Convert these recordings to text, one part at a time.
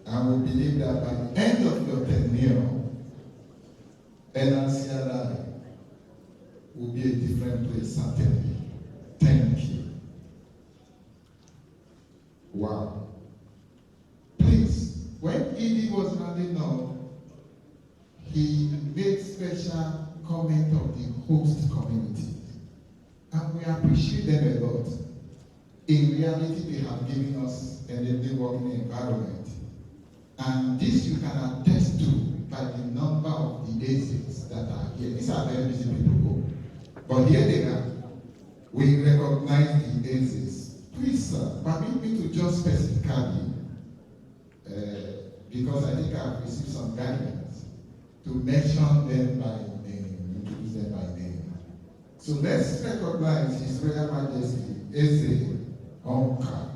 And we believe that by the end of your tenure, NRCLI will be a different place, certainly. Thank you. Wow. Please, when Edie was running up, he made special comment of the host community. And we appreciate them a lot. In reality, they have given us a living working environment. And this you can attest to by the number of the ACs that are here. These are very busy people. But here they are. We recognize the ACs. Please, sir, permit me to just specifically, because I think I've received some guidance, to mention them by name, introduce them by name. So let's recognize His Royal Majesty Eze Onka,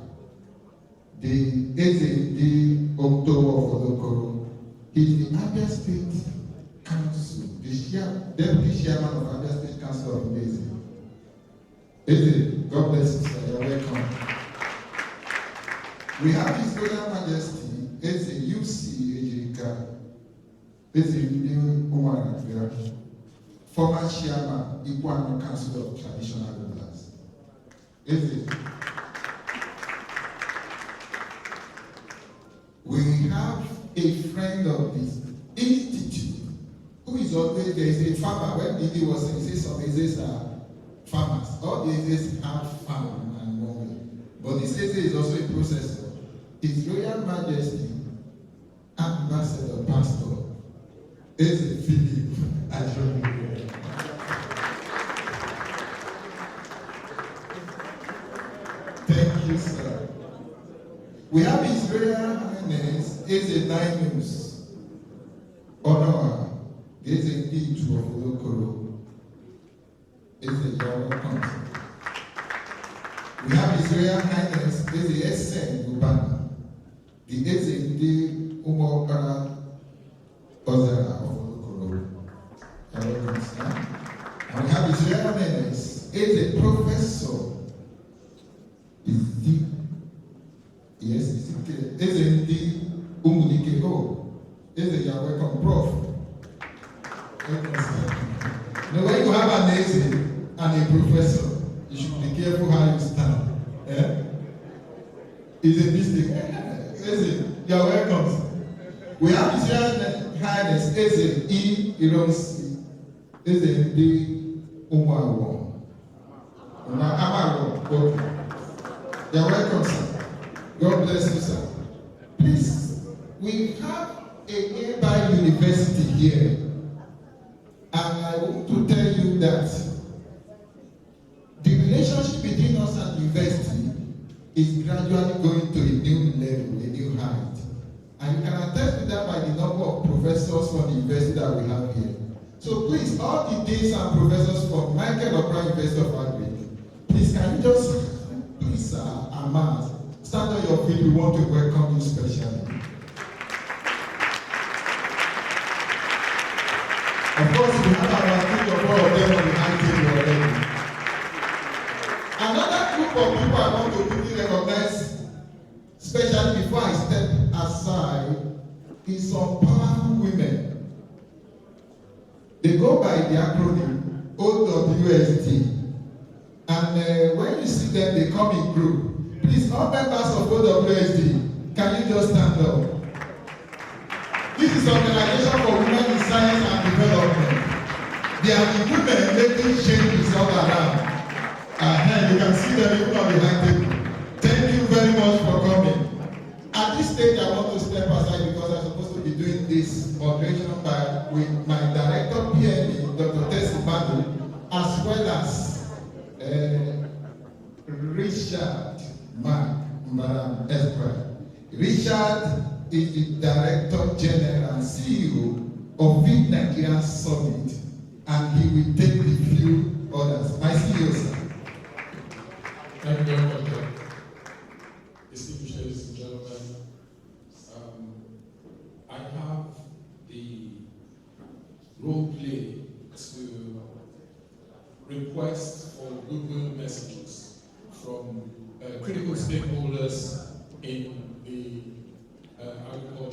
the Eze the October of Olokoro. He's the Abia State Council, the Deputy Chairman of Abia State Council of Eze. Eze, God bless you, sir. You're welcome. We have His Royal Majesty Eze UC Ejika, Eze New Umar, former Chairman, Iguano Council of Traditional Rulers. Eze. We have a friend of this institute who is always there. Is a farmer. When Didi was saying, say some Ezes are farmers. All the Ezes have farm and money. But this Eze is also a processor. His Royal Majesty, Ambassador Pastor, Eze Philip Ajomi. Thank you, sir. We have His Royal Highness Eze Nainus Honor Eze Itu of Olokoro. Eze Yoro. We have His Royal Highness Eze Esen Ubana, the Eze Ndi Umokara Ozara of Olokoro. And we have His Royal Highness Eze Professor Izdi. Yes, it's okay. Eze Ndi Umudikeko. Eze, you are welcome, Prof. Now, when you have an Eze and a professor, you should be careful how you stand. Eh? It's a mistake. Eze, you are welcome. We have His Royal Highness Eze E. Ironsi. Eze Ndi Umawo. Okay. You are welcome, sir. God bless you, sir. Please, we have a nearby university here, and I want to tell you that the relationship between us and the university is gradually going to a new level, a new height. And you can attest to that by the number of professors from the university that we have here. So please, all the deans and professors from Michael Okra University of Agric, please can you just, please, Ahmad, stand on your feet. We want to welcome you specially. Of course, we have about 3 or 4 of them on the high table already. Another group of people I want to quickly recognize, especially before I step aside, is some powerful women. They go by the acronym OWST. And when you see them, they come in group. Please, all members of OWSD, can you just stand up? This is Organization for Women in Science and Development. They are the women making changes all around. You can see them even on the high table. Thank you very much for coming. At this stage, I want to step aside because I'm supposed to be doing this moderation with my director, PME, Dr. Tessie Madu, as well as Richard Madam Esquire. Richard is the Director General and CEO of VID Nigeria Summit, and he will take the few others. My CEO, sir. Thank you very much, John. Distinguished ladies and gentlemen, I have the role play to request for goodwill messages from critical stakeholders in the agriculture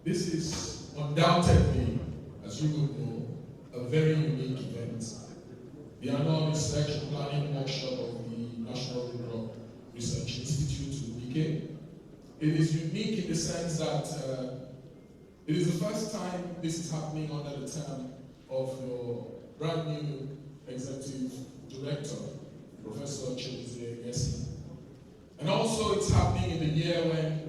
This is undoubtedly, as you would know, a very unique event. The annual research and planning workshop of the National Goodwill Research Institute in UK. It is unique in the sense that it is the first time this is happening under the term of your brand new executive director, Professor Chibuzie Yesi. And also it's happening in the year when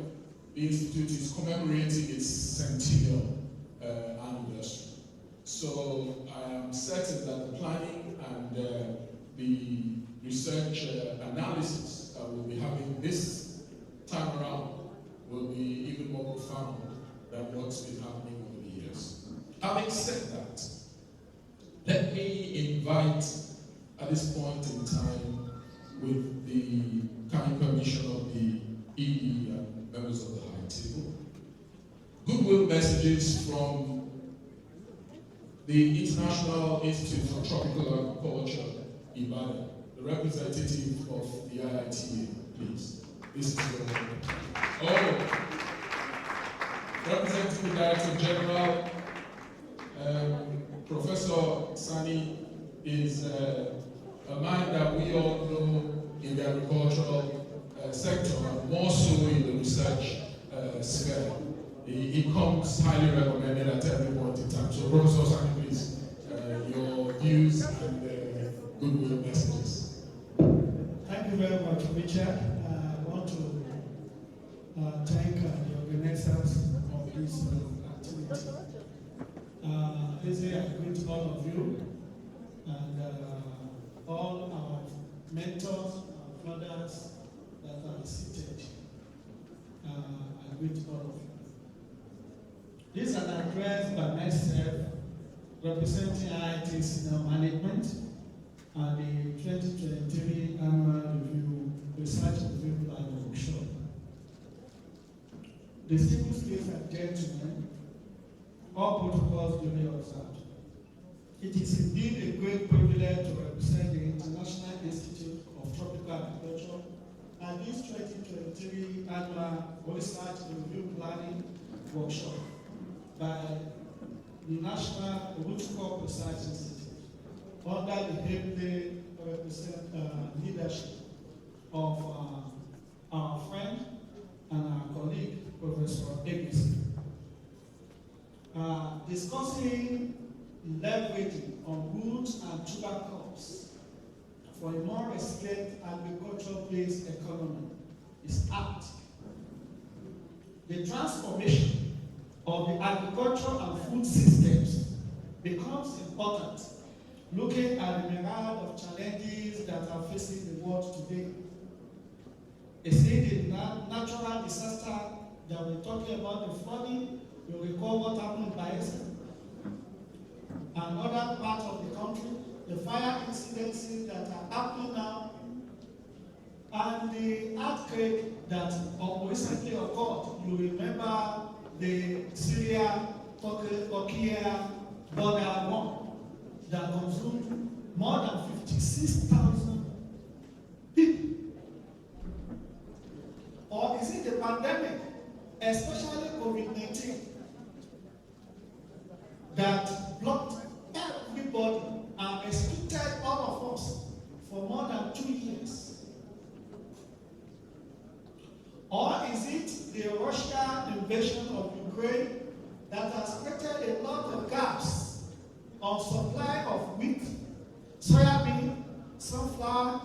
the Institute is commemorating its centennial anniversary. So I am certain that the planning and the research analysis that we'll be having this time around will be even more profound than what's been happening over the years. Having said that, let me invite, at this point in time, with the kind permission of the ED and members of the High Table, goodwill messages from the International Institute for Tropical Agriculture, Ibadan, the representative of the IITA, please. This is your representing the Director General, Professor Sani is a man that we all know in the agricultural sector, and more so in the research sphere. He comes highly recommended at every point in time. So, Professor Sani, please, your views and goodwill messages. Thank you very much, Richard. I want to thank the organizers of this activity. Basically, I greet all of you and all our mentors, our brothers that are seated. I greet all of you. This is an address by myself representing IIT Senior Management and the 2023 Annual Review Research Review Plan Workshop. Distinguished ladies and gentlemen, all protocols duly observed. It is indeed a great privilege to represent the International Institute of Tropical Agriculture and this 2023 Annual Research Review Planning Workshop by the National Root Crop Research Institute under the heavily leadership of our friend and our colleague, Professor Egesi. Discussing leveraging on roots and tuber crops for a more resilient agricultural-based economy is apt. The transformation of the agricultural and food systems becomes important, looking at the myriad of challenges that are facing the world today. Is it the natural disaster that we're talking about, the flooding? You recall what happened in Bayelsa and other parts of the country, the fire incidences that are happening now, and the earthquake that recently occurred. You remember the Syria-Turkey border war that consumed more than 56,000 people. Or is it the pandemic, especially COVID-19, that blocked everybody and restricted all of us for more than 2 years? Or is it the Russian invasion of Ukraine that has created a lot of gaps on supply of wheat, soybean, sunflower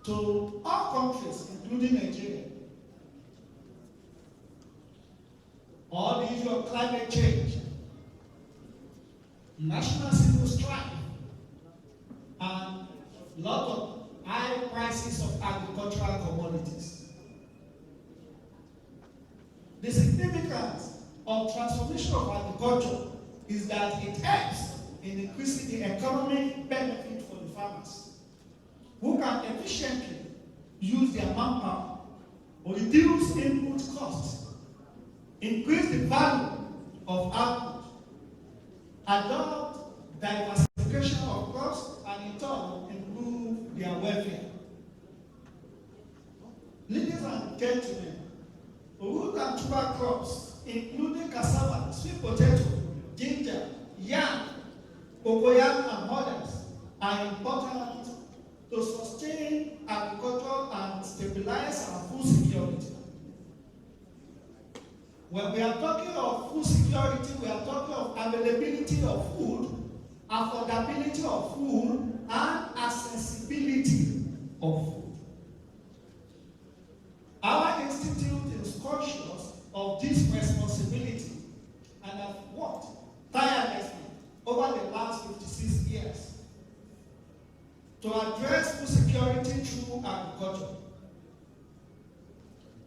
to all countries, including Nigeria? Or the issue of climate change, national civil strife, and a lot of high prices of agricultural commodities. The significance of transformation of agriculture is that it helps in increasing the economic benefit for the farmers, who can efficiently use their manpower, reduce input costs, increase the value of output, adopt diversification of crops, and in turn improve their welfare. Ladies and gentlemen, root and tuber crops including cassava, sweet potato, ginger, yam, cocoyam, and others, are important to sustain agriculture and stabilize our food security. When we are talking of food security, we are talking of availability of food, affordability of food, and accessibility of food. Our institute is conscious of this responsibility and have worked tirelessly over the last 56 years to address food security through agriculture.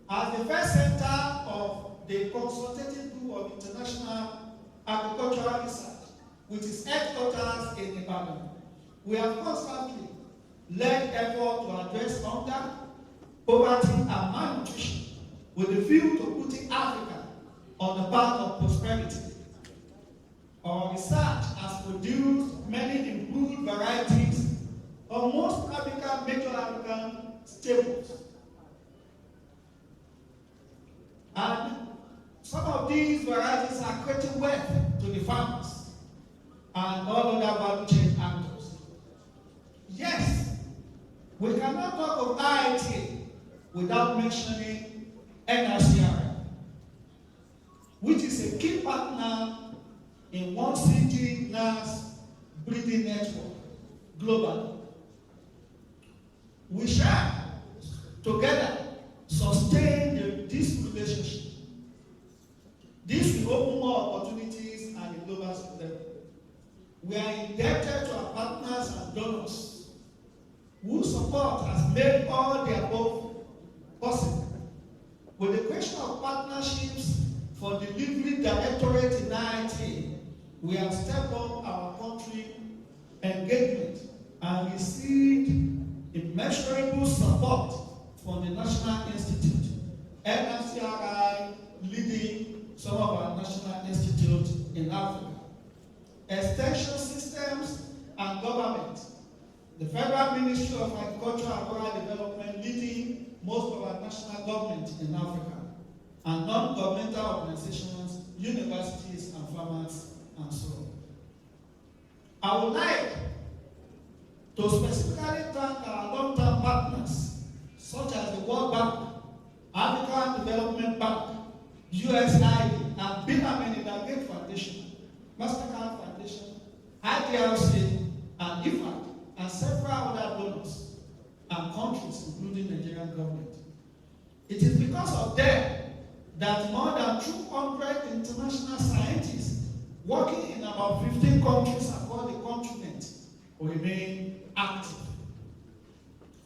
As the first center of the consultative group of international agricultural research, which is headquarters in Ibadan, we have constantly led effort to address hunger, poverty, and malnutrition with the view to putting Africa on the path of prosperity. Our research has produced many improved varieties of most major African staples. And some of these varieties are creating wealth to the farmers and all other value chain actors. Yes, we cannot talk of IITA without mentioning NRCRI, which is a key partner in one city NAS breeding network globally. We shall together sustain this relationship. This will open more opportunities at the global level. We are indebted to our partners and donors whose support has made all the above possible. With the question of partnerships for delivery directorate in IIT, we have stepped up our country engagement and received immeasurable support from the National Institute, NRCRI leading some of our national institutes in Africa, extension systems and government, the Federal Ministry of Agriculture and Rural Development leading most of our national government in Africa, and non-governmental organizations, universities, and farmers, and so on. I would like to specifically thank our long-term partners, such as the World Bank, African Development Bank, USAID, and Bill and Melinda Gates Foundation, Mastercard Foundation, IDRC, and IFAD, and several other donors and countries, including the Nigerian government. It is because of them that more than 200 international scientists working in about 15 countries across the continent will remain active.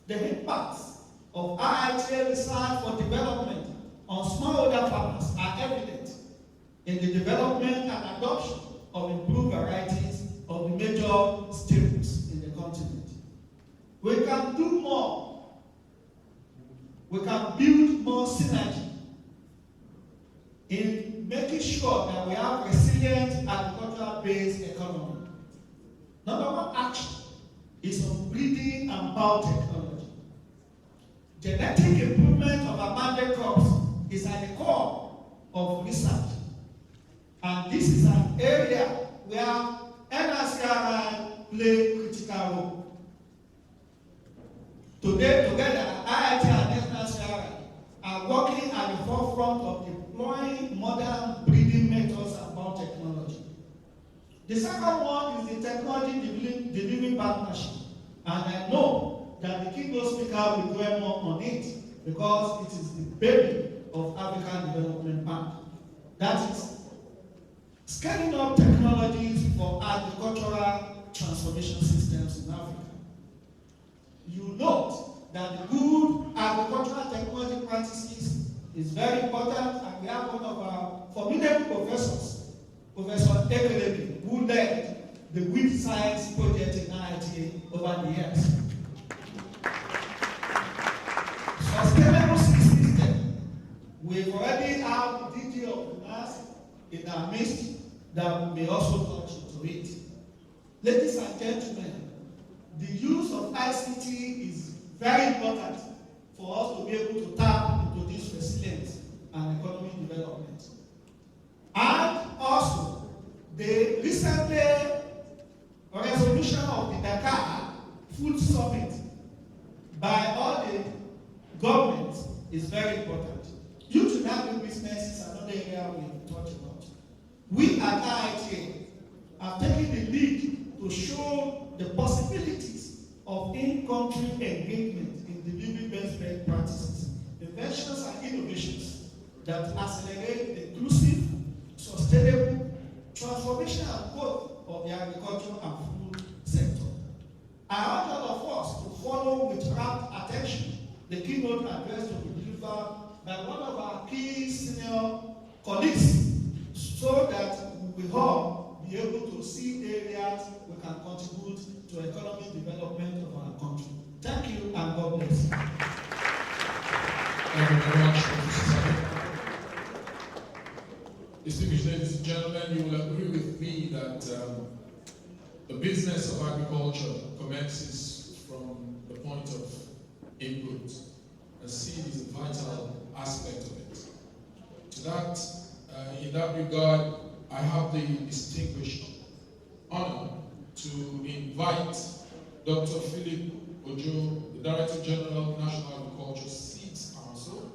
The impacts of IITA research for development on smallholder farmers are evident in the development and adoption of improved varieties of the major staples in the continent. We can do more. We can build more synergy in making sure that we have resilient agricultural-based economy. Number one action is on breeding and biotechnology. Genetic improvement of abundant crops is at the core of research. And this is an area where NRCRI play critical role. Today, together, IIT and NRCRI are working at the forefront of deploying modern breeding methods and biotechnology. The second one is the technology delivery partnership. And I know that the keynote speaker will dwell more on it because it is the baby of African Development Bank. That is scaling up technologies for agricultural transformation systems in Africa. You note that the good agricultural technology practices is very important, and we have one of our formidable professors, Professor Ekelebe, who led the wheat science project in IITA over the years. Sustainable seed system. We've already have DG of NAS in our midst that may also touch into it. Ladies and gentlemen, the use of ICT is very important for us to be able to tap into this resilience and economic development. government is very important. Youth in agribusiness is another area we talked about. We at IITA have taken the lead to show the possibilities of in-country engagement in delivering best practices, inventions and innovations that accelerate the inclusive, sustainable transformation and growth of the agricultural and food sector. I urge all of us to follow with rapt attention the keynote address to be delivered by one of our key senior colleagues, so that we will all be able to see areas we can contribute to economic development of our country. Thank you and God bless. Thank you very much, Mr. Sami. Distinguished ladies and gentlemen, you will agree with me that the business of agriculture commences from the point of input, and seed is a vital aspect of it. To that, in that regard, I have the distinguished honor to invite Dr. Philip Ojo, the Director General of National Agriculture Seeds Council,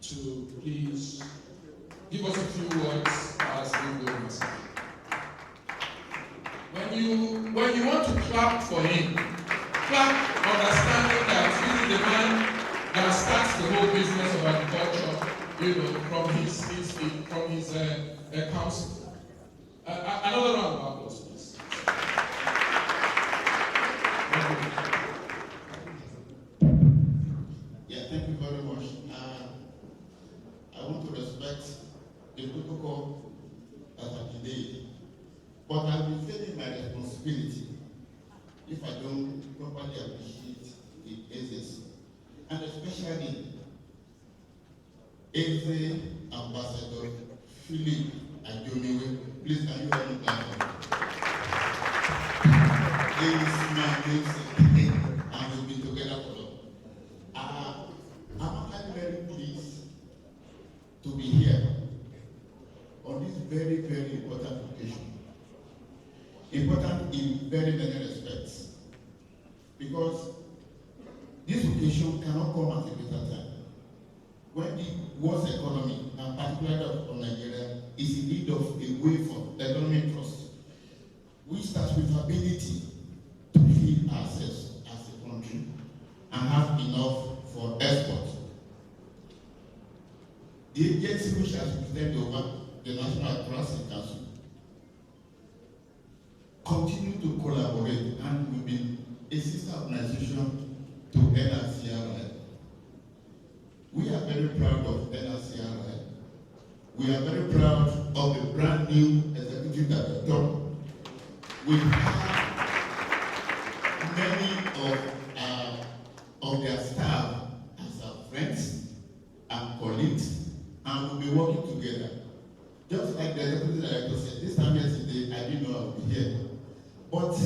to please give us a few words as we go. When you want to clap for him, clap understanding that this is the man that starts the whole business of agriculture, from his council. Another round of applause, please. Yeah, thank you very much. I want to respect the protocol that I've been laid, but I'll be feeling my responsibility if I don't properly appreciate the agency, and especially Eze Ambassador Philip Ajomiwe. Please, can you help me clap for him? This man lives and we've been together for long. I'm actually very pleased to be here on this very, very important occasion. Important in very many respects, because this occasion cannot come at a better time. When the world's economy, and particularly of Nigeria, is in need of a way for economic trust, we start with ability to feed ourselves as a country and have enough for export. The agency which has presented over the National Agricultural Council continue to collaborate and will be a sister organization to NRCRI. We are very proud of NRCRI. We are very proud of the brand new executive director. We have many of their staff as our friends and colleagues, and we'll be working together. Just like the executive director said, this time yesterday I didn't know I would be here. But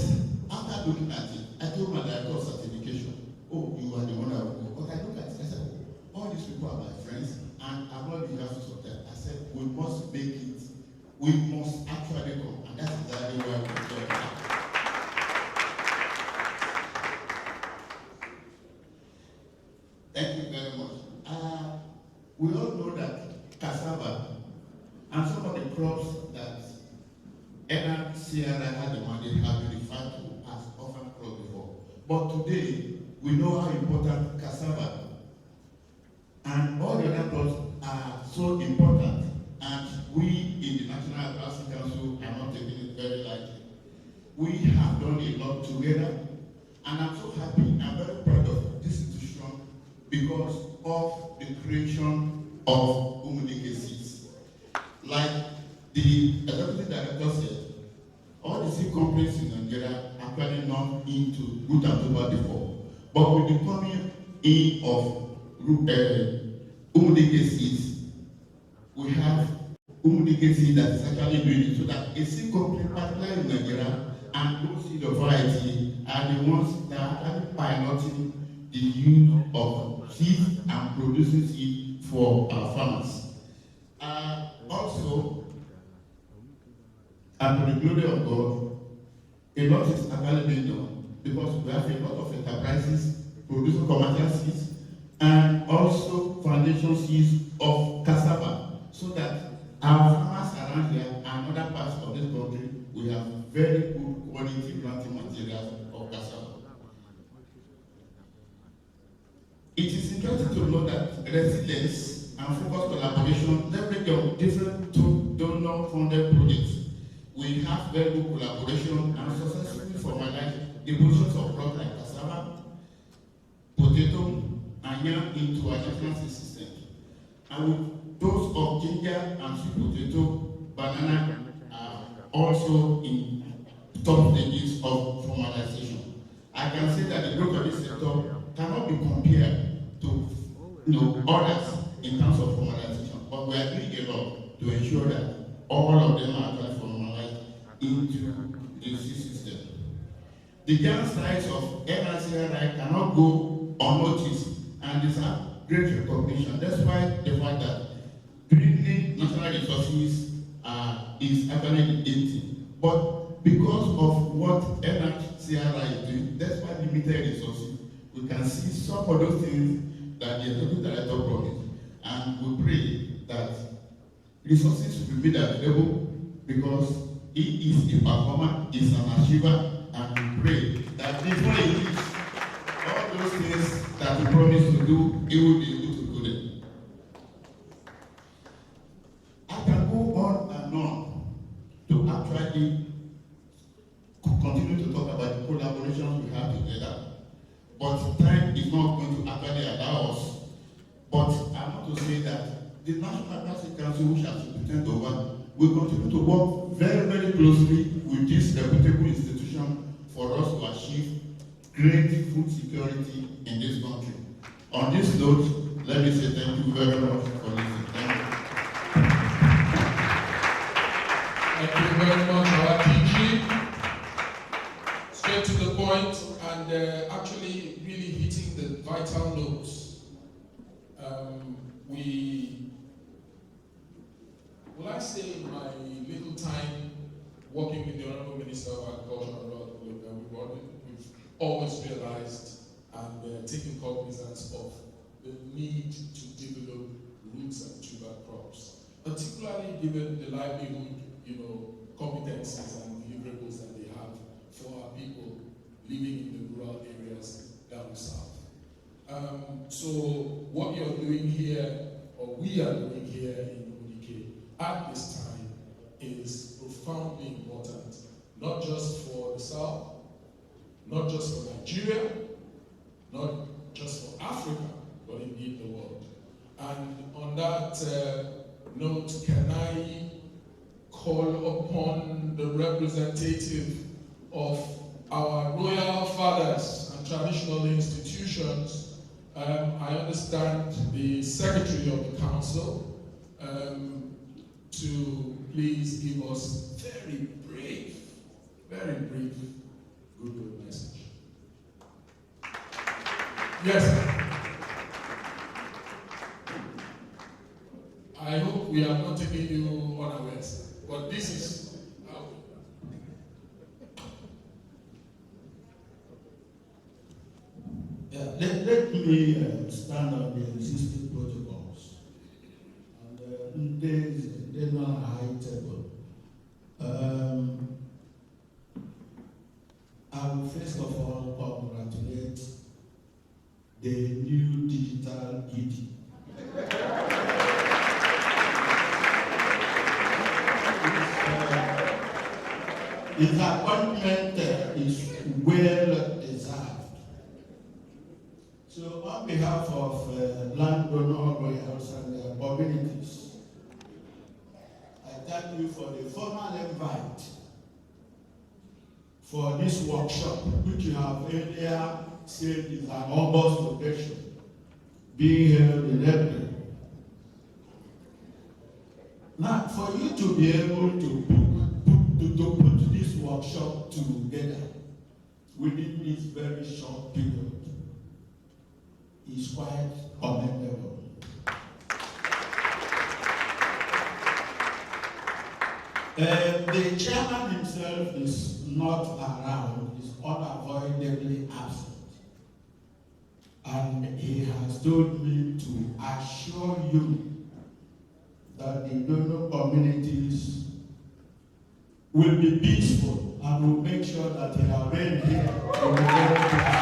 after looking at it, I told my director of certification, oh, you are the one I will go. But I look at it, I said, all these people are my friends, and I'm not the justice of them. I said, we must make it, we must actually come, and that's exactly why we're doing. Thank you very much. We all know that cassava and some of the crops that NRCRI had the mandate have been referred to as orphan crops before. But today, we know how important cassava and all the other crops are so important, and we in the National Agricultural Council are not taking it very lightly. We have done a lot together, and I'm so happy, I'm very proud of this institution because of the creation of Umudike seeds. Like the executive director said, all the seed companies in Nigeria are actually not into root and tuber before, but with the coming in of Umudike seeds, we have Umudike seeds that is actually doing it, so that a seed company, particularly in Nigeria, and those seed authority are the ones that are actually piloting the use of seeds and producing seed for our farmers. Also, and to the glory of God, a lot is actually being done because we have a lot of enterprises producing commercial seeds and also foundation seeds of cassava, so that our farmers around here and other parts of this country will have very good quality planting materials of cassava. It is interesting to know that resilience and focused collaboration leverage on different donor-funded projects. We have very good collaboration and successfully formalized the positions of crops like cassava, potato, and yam into our national system. And with those of ginger and sweet potato, banana are also in top stages of formalization. I can say that the growth of this sector cannot be compared to others in terms of formalization, but we are doing a lot to ensure that all of them are actually formalized into the system. The giant size of NRCRI cannot go unnoticed and deserve great recognition. That's why the fact that dwindling national resources is actually empty. But because of what NRCRI is doing, that's why limited resources, we can see some of those things that the executive director promised. And we pray that resources will be available because he is a performer, is an achiever, and we pray that before he leaves, all those things that he promised to do, he will be able to do them. I can go on and on to actually continue to talk about the collaborations we have together, but time is not going to actually allow us. But I want to say that the National Agricultural Council, which has been taken over, will continue to work very, very closely with this reputable institution for us to achieve great food security in this country. On this note, let me say thank you very much for listening. Thank you. Thank you very much, our DG. Straight to the point and actually really hitting the vital notes. Will I say in my little time working with the Honorable Minister of Agriculture we've always realized and taken cognizance of the need to develop roots and tuber crops, particularly given the livelihood, competencies and deliverables that they have for our people living in the rural areas down south. So what you're doing here, or we are doing here in Unike at this time, is profoundly important, not just for the South, not just for Nigeria, not just for Africa, but indeed the world. And on that note, can I call upon the representative of our royal fathers and traditional institutions? I understand the Secretary of the Council to please give us very brief Goodwill message. Yes, sir. I hope we are not taking you unawares, but this is how. Yeah, let me stand on the existing protocols. And they're not a high table. I will first of all congratulate the new digital ED. His appointment is well deserved. So on behalf of landowner royals and their communities, I thank you for the formal invite for this workshop, which you have earlier said is an August occasion, being held in April. Now, for you to be able to put this workshop together within this very short period is quite commendable. The chairman himself is not around, is unavoidably absent. And he has has told me to assure you that the donor communities will be peaceful and will make sure that their reign here will be very peaceful.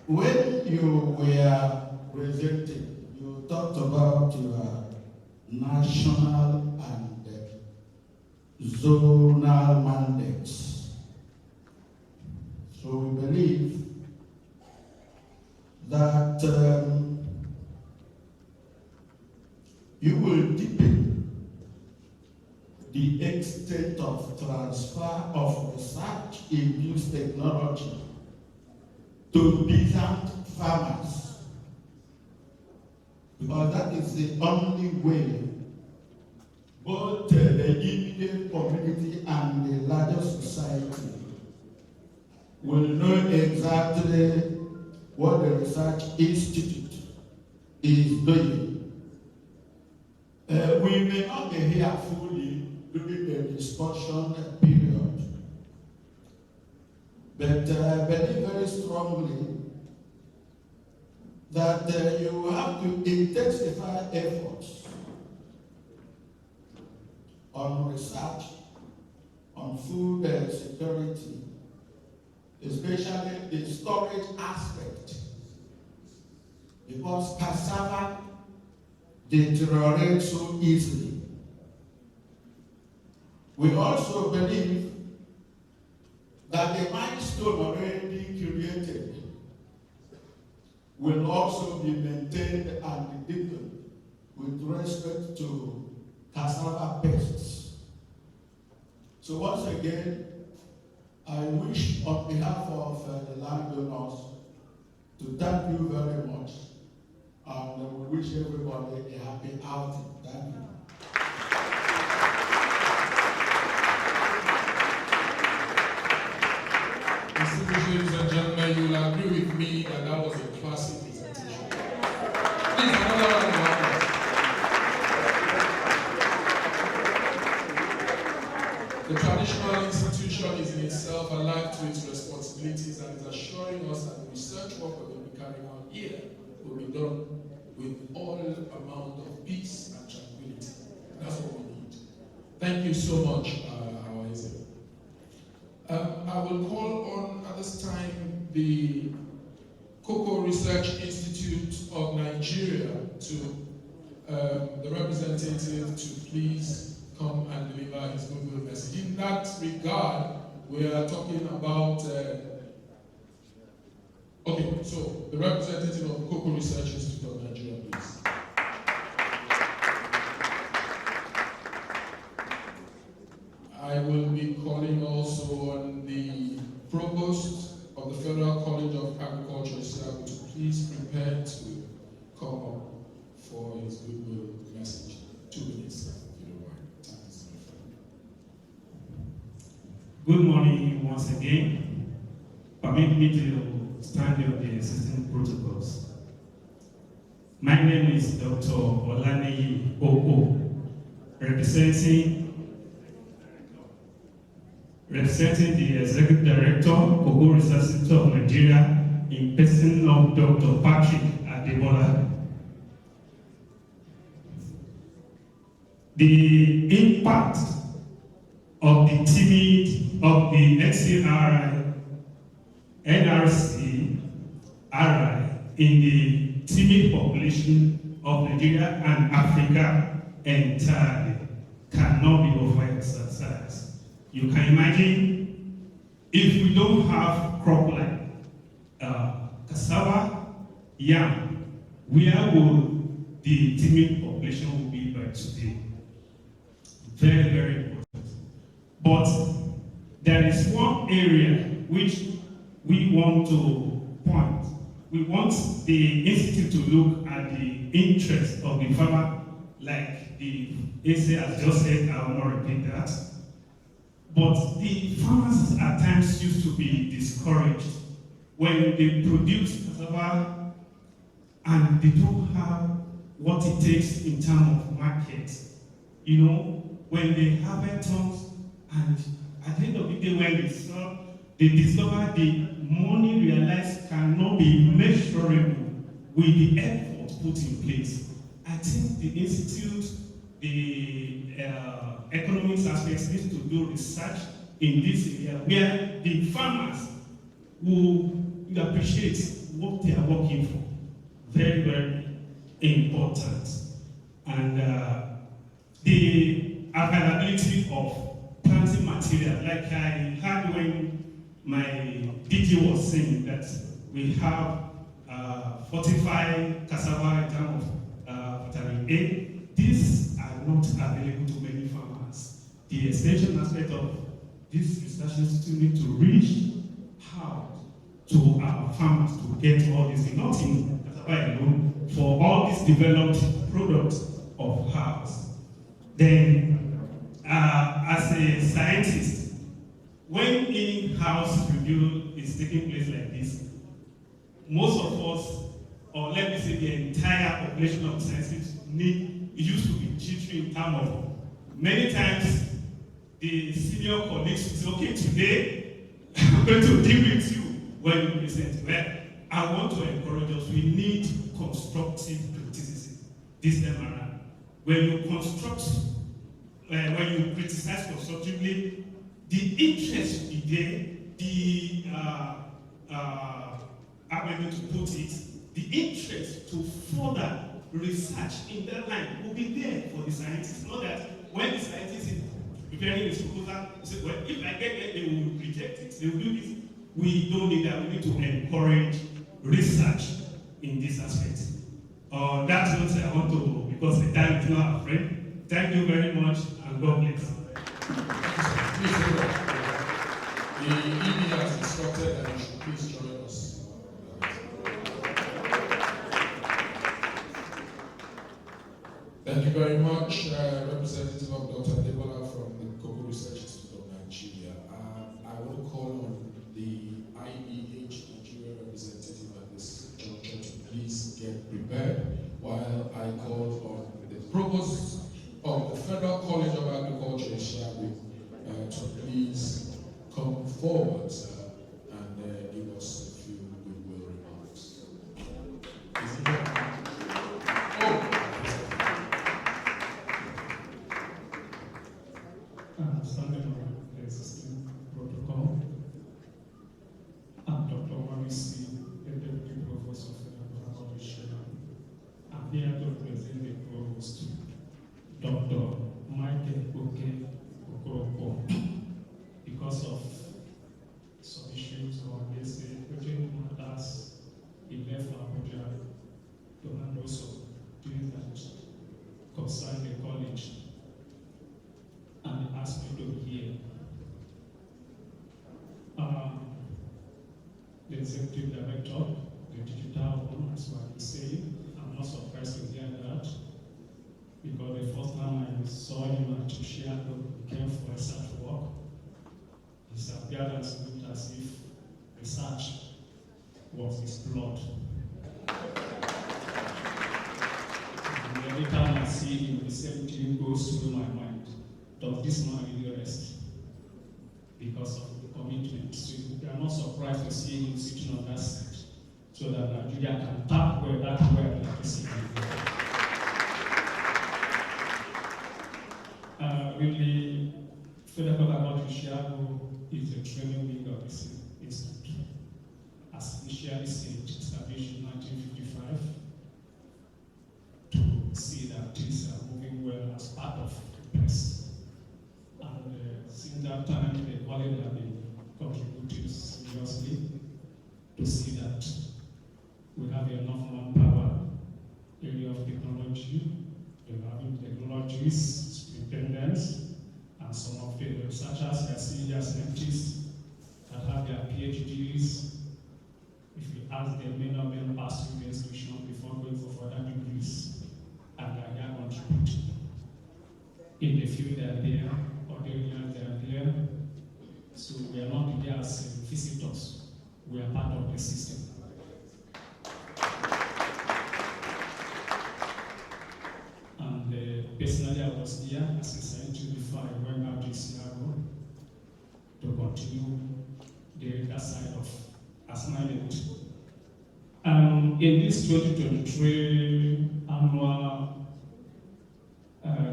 When you were presenting, you talked about your national and zonal mandates. So we believe that you will deepen the extent of transfer of research in use technology to peasant farmers, because that is the only way both the immediate community and the larger society will know exactly what the research institute is doing. We may not be here fully during the discussion period, but I believe very strongly that you have to intensify efforts on research, on food security, especially the storage aspect, because cassava deteriorates so easily. We also believe that the milestone already created will also be maintained and deepened with respect to cassava pests. So once again, I wish on behalf of the landowners to thank you very much, and we wish everybody a happy outing. Thank you. Ladies and gentlemen, you will agree with me that that was a classic presentation. Please, another round of applause. The traditional institution is in itself alive to its responsibilities and is assuring us that the research work we're going to be carrying out here will be done with all amount of peace and tranquility. That's what we need. Thank you so much, our Isaac. I will call on at this time the Cocoa Research Institute of Nigeria to the representative to please come and deliver his Goodwill message. In that regard, we are talking about okay, so the representative of Cocoa Research Institute of Nigeria, please. I will be calling also on the Provost of the Federal College of Agriculture to please prepare to come up for his Goodwill message. 2 minutes, if you don't mind. Time is my friend. Good morning once again. Permit me to stand on the existing protocols. My name is Dr. Olaniyi Oko, representing the Executive Director, Cocoa Research Institute of Nigeria, in person of Dr. Patrick Adebola. The impact of the timid of the XCRI, NRC, RI in the timid population of Nigeria and Africa entirely cannot be overemphasized. You can imagine if we don't have crop like cassava, yam, where will the timid population will be by today? Very, very important. But there is one area which we want to point. We want the institute to look at the interest of the farmer, like the AC has just said. I will not repeat that. But the farmers at times used to be discouraged when they produce cassava and they don't have what it takes in terms of market. When they harvest tons and at the end of the day when they sell they discovered the money realized cannot be measurable with the effort put in place. I think the institute, the economics aspects need to do research in this area where the farmers will appreciate what they are working for. Very, very important. And the availability of planting material, like I heard when my DG was saying that we have 45 cassava in terms of vitamin A. These are not available to many farmers. The extension aspect of this research institute need to reach out to our farmers to get all this, not in cassava alone, for all these developed products of ours. Then, as a scientist, when in-house review is taking place like this, most of us, or let me say the entire population of scientists, used to be jittery in terms of many times the senior colleagues will say, okay, today I'm going to deal with you when you present. Well, I want to encourage us, we need constructive criticism this time around. When you criticize constructively, the interest will be there, the how am I going to put it, the interest to further research in that line will be there for the scientists. Not that when the scientist is preparing his proposal, he says, well, if I get it, they will reject it, they will do this. We don't need that. We need to encourage research in this aspect. That's what I want to, because the time is not our friend. Thank you very much, and God bless. Please hold on. The ED has instructed that you should please join us. Thank you very much, representative of Dr. Debola from the Cocoa Research Institute of Nigeria. I want to call on the IEH Nigeria representative at this juncture to please get prepared while I call on the provost of the Federal College of Agriculture in Chicago to please come forward and give us a few goodwill remarks. Is he here? Oh. Standing on the existing protocol, I'm Dr. Wamisi, the Deputy Provost of Federal College. I'm here to present the Provost, Dr. Michael Oke, because of some issues or this urgent matters, he left Abuja to handle some things that concern the college. And asked me to be here. The executive director, the digital one, as what he's saying, I'm not surprised to hear that, because the first time I saw him at Chicago, he came for research work. His appearance looked as if research was his blood. And every time I see him, the same thing goes through my mind. Does this man really rest? Because of the commitment. So we are not surprised to see him sitting on that seat, so that Nigeria can tap where that well is. Really, Federal Agriculture Chicago is a training wing of this institute. As initially said, established in 1955, to see that things are moving well as part of the press. And since that time, the college have been contributing seriously to see that we have enough manpower, area of technology, developing technologies, independence, and some of the researchers are senior scientists that have their PhDs. If you ask them, many of them pass through the institution before going for further degrees, and they are contributing. In the field they are there, other areas they are there. So we are not there as visitors, we are part of the system. And personally, I was here as a scientist before I went out to Seattle to continue the assignment. In this 2023 annual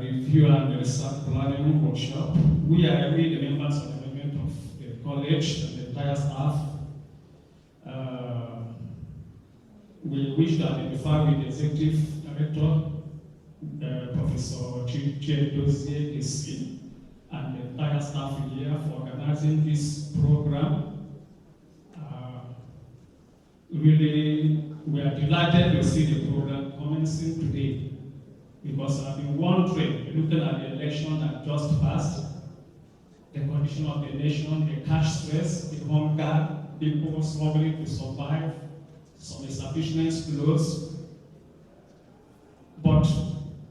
review and research planning workshop, we are the members of the management of the college and the entire staff. We wish to identify with the executive director, Professor Chidozie Esi, and the entire staff here for organizing this program. Really, we are delighted to see the program commencing today, because I've been wondering, looking at the election that just passed, the condition of the nation, the cash stress, the hunger, people struggling to survive, some establishments closed. But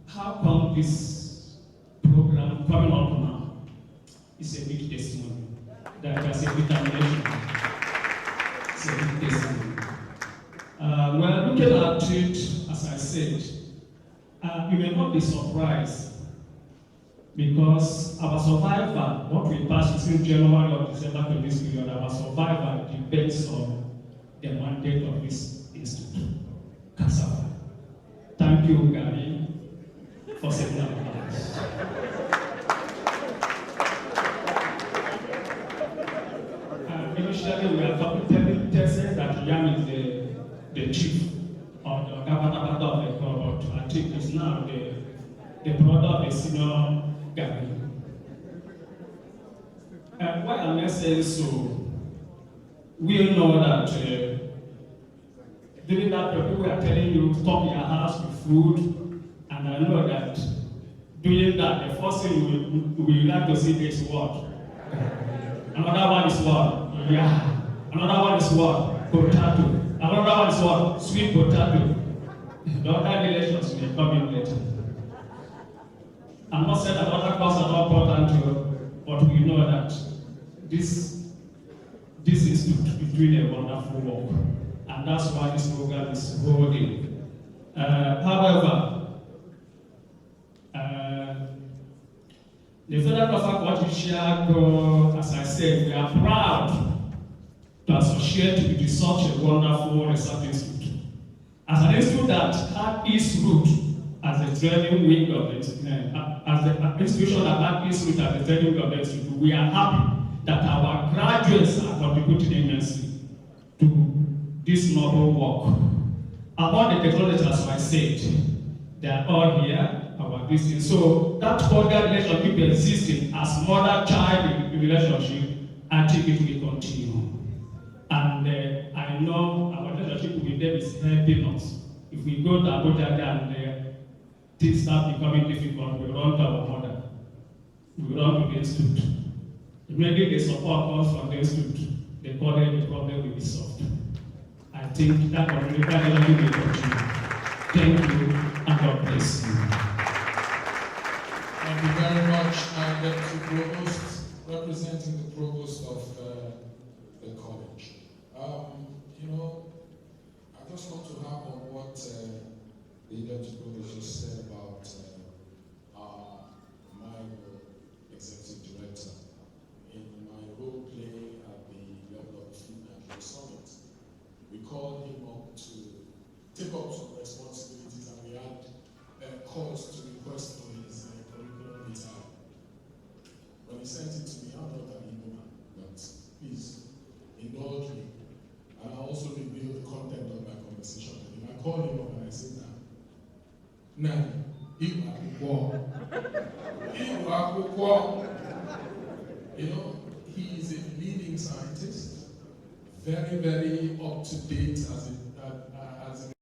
how come this program coming up now is a big testimony that there's a determination. It's a big testimony. Well, looking at it, as I said, you may not be surprised, because our survival, what we pass between January or December to this period, our survival depends on the mandate of this institute, Cassava. Thank you, Gary, for setting up plans. Initially, we are telling that Yam is the chief of the government of the club, but I think it's now the brother of the senior Gary. Why am I saying so? We know that during that period, people are telling you to stock your house with food, and I know that doing that, the first thing we like to see is what? Another one is what? Yeah. Another one is what? Potato. Another one is what? Sweet potato. The other relations may come in later. I'm not saying that other costs are not important too, but we know that this institute is doing a wonderful work, and that's why this program is holding. However, the Federal Government Judicial, as I said, we are proud to associate with such a wonderful research institute. As an institute that had its root as a training wing of the as the institution that had its root as a training wing of the institute, we are happy that our graduates are contributing immensely to this noble work. About the technology, as I said, they are all here. Our business. So that cordial relationship existing as mother-child relationship, I think it will continue. And I know our relationship with them is helping us. If we go to Abuja and things start becoming difficult, we run to our mother. We run to the institute. Maybe the support comes from the institute. The problem will be solved. I think that relationship will continue. Thank you, and God bless you. Thank you very much. And to Provost, representing the Provost of the college. I just want to have on what the Deputy Provost just said about my executive director in my role play at the level of the Food National Summit. We called him up to take up some responsibilities, and we had calls to request for his curriculum material. When he sent it to me, I'm not an Igbo man, but please indulge me. And I also revealed the content of my conversation with him. I called him up and I said, now, Igbo akwụkwọ. He is a leading scientist, very, very up to date as a